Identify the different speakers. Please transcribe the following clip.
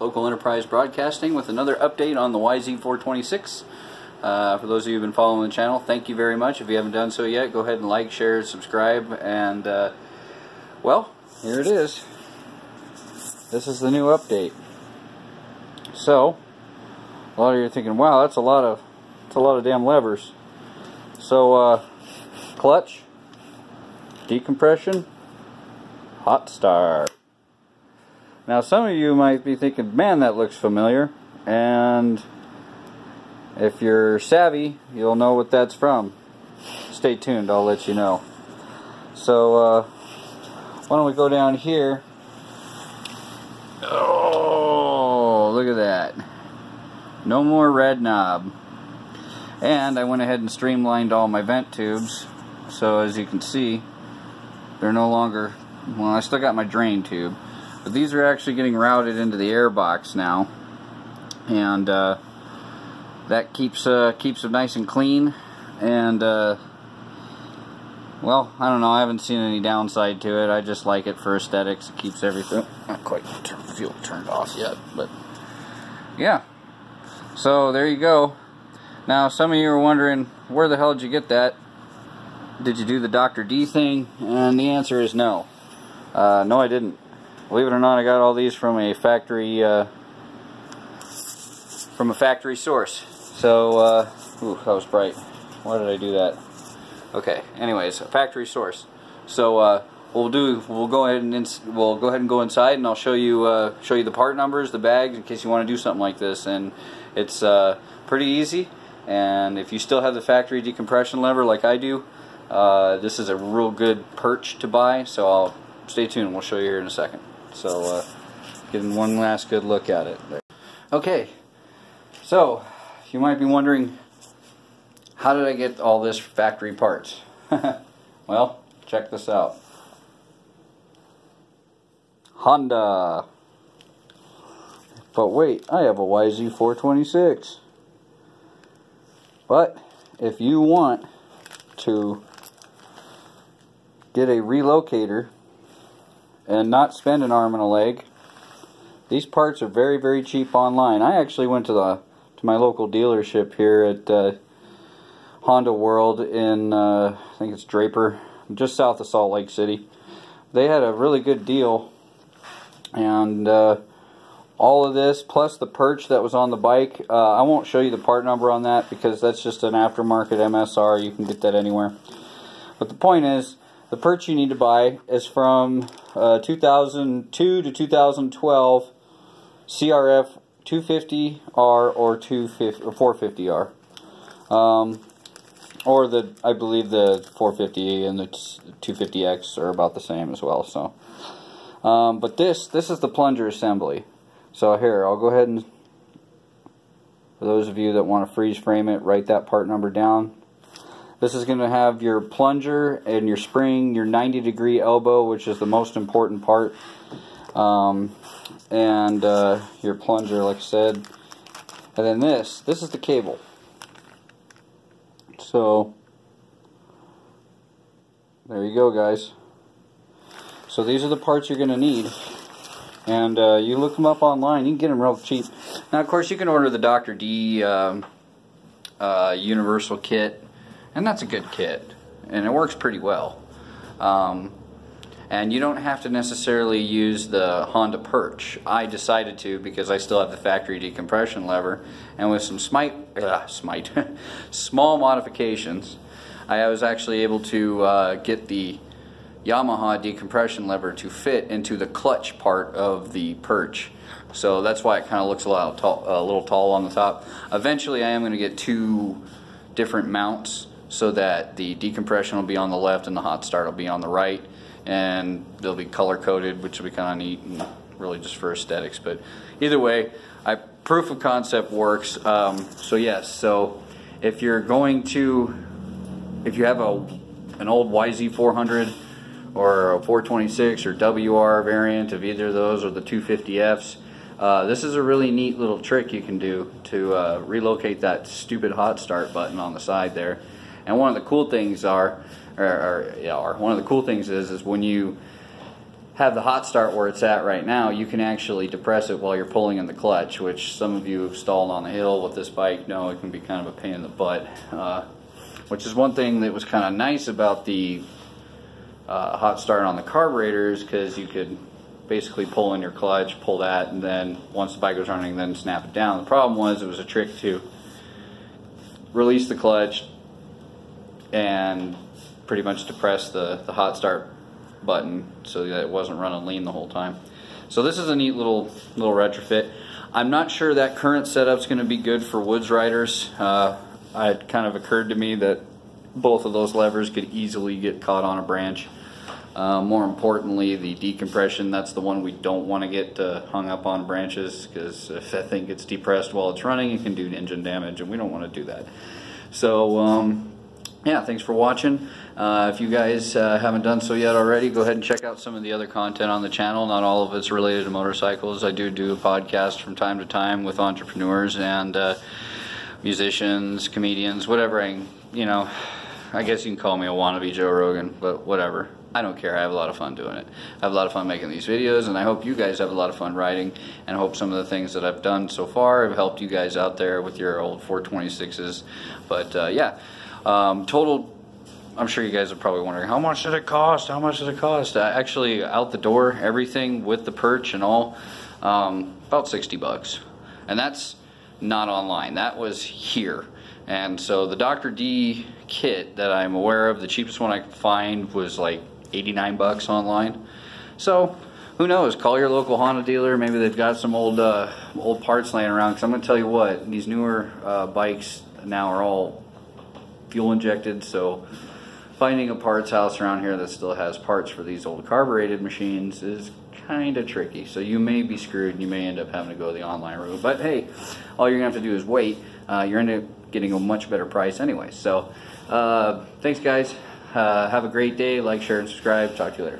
Speaker 1: Local Enterprise Broadcasting with another update on the YZ426. For those of you who've been following the channel, thank you very much. If you haven't done so yet, go ahead and like, share, subscribe, and well, here it is. This is the new update. So, a lot of you are thinking, wow, that's a lot of damn levers. So, clutch, decompression, hot start. Now some of you might be thinking, man, that looks familiar, and if you're savvy, you'll know what that's from. Stay tuned, I'll let you know. So why don't we go down here. Oh, look at that. No more red knob. And I went ahead and streamlined all my vent tubes, so as you can see, they're no longer, well, I still got my drain tube, but these are actually getting routed into the air box now, and that keeps it nice and clean. And well, I don't know, I haven't seen any downside to it. I just like it for aesthetics. It keeps everything, not quite fuel turned off yet, but yeah. So there you go. Now some of you are wondering, where the hell did you get that? Did you do the Dr. D thing? And the answer is no. No, I didn't. Believe it or not, I got all these from a factory source. So, ooh, that was bright. Why did I do that? Okay. Anyways, a factory source. So we'll go ahead and go inside, and I'll show you the part numbers, the bags, in case you want to do something like this. And it's pretty easy. And if you still have the factory decompression lever like I do, this is a real good perch to buy. So I'll stay tuned. We'll show you here in a second. So getting one last good look at it. Okay. So you might be wondering, how did I get all this factory parts? Well, check this out. Honda. But wait, I have a YZ426. But if you want to get a relocator and not spend an arm and a leg, these parts are very, very cheap online. I actually went to my local dealership here at Honda World in I think it's Draper, just south of Salt Lake City. They had a really good deal, and all of this plus the perch that was on the bike, I won't show you the part number on that because that's just an aftermarket MSR. You can get that anywhere. But the point is, the perch you need to buy is from 2002 to 2012 CRF 250R or 450R, or I believe the 450 and the 250X are about the same as well. So, but this is the plunger assembly. So here, I'll go ahead and, for those of you that want to freeze frame it, write that part number down. This is going to have your plunger and your spring, your 90-degree elbow, which is the most important part, and your plunger, like I said. And then this is the cable. So, there you go, guys. So these are the parts you're going to need. And you look them up online, you can get them real cheap. Now, of course, you can order the Dr. D Universal Kit, and that's a good kit, and it works pretty well. And you don't have to necessarily use the Honda perch. I decided to because I still have the factory decompression lever, and with some small modifications, I was actually able to get the Yamaha decompression lever to fit into the clutch part of the perch. So that's why it kind of looks a little tall on the top. Eventually I am going to get two different mounts so that the decompression will be on the left and the hot start will be on the right, and they'll be color coded, which will be kind of neat and really just for aesthetics. But either way, proof of concept works. So yes, so if you have an old YZ400 or a 426 or WR variant of either of those, or the 250Fs, this is a really neat little trick you can do to relocate that stupid hot start button on the side there. And one of the cool things is when you have the hot start where it's at right now, you can actually depress it while you're pulling in the clutch, which some of you who've stalled on the hill with this bike know it can be kind of a pain in the butt. Which is one thing that was kind of nice about the hot start on the carburetors, because you could basically pull in your clutch, pull that, and then once the bike was running, then snap it down. The problem was it was a trick to release the clutch and pretty much depress the hot start button so that it wasn't running lean the whole time. So this is a neat little retrofit. I'm not sure that current setup's going to be good for woods riders. It kind of occurred to me that both of those levers could easily get caught on a branch. More importantly, the decompression, that's the one we don't want to get hung up on branches, because if that thing gets depressed while it's running, it can do engine damage, and we don't want to do that. So yeah, thanks for watching. If you guys haven't done so yet already, go ahead and check out some of the other content on the channel. Not all of it's related to motorcycles. I do a podcast from time to time with entrepreneurs and musicians, comedians, whatever. I guess you can call me a wannabe Joe Rogan, but whatever. I don't care. I have a lot of fun doing it. I have a lot of fun making these videos, and I hope you guys have a lot of fun riding, and I hope some of the things that I've done so far have helped you guys out there with your old 426s. But yeah, total, I'm sure you guys are probably wondering, how much did it cost? How much did it cost? Actually, out the door, everything with the perch and all, about 60 bucks. And that's not online. That was here. And so the Dr. D kit that I'm aware of, the cheapest one I could find was like 89 bucks online. So who knows, call your local Honda dealer. Maybe they've got some old parts laying around, because I'm going to tell you what, these newer bikes now are all fuel injected, so finding a parts house around here that still has parts for these old carbureted machines is kind of tricky. So you may be screwed, and you may end up having to go the online route. But hey, all you're going to have to do is wait. You're going to getting a much better price anyway. So thanks guys, have a great day. Like, share, and subscribe. Talk to you later.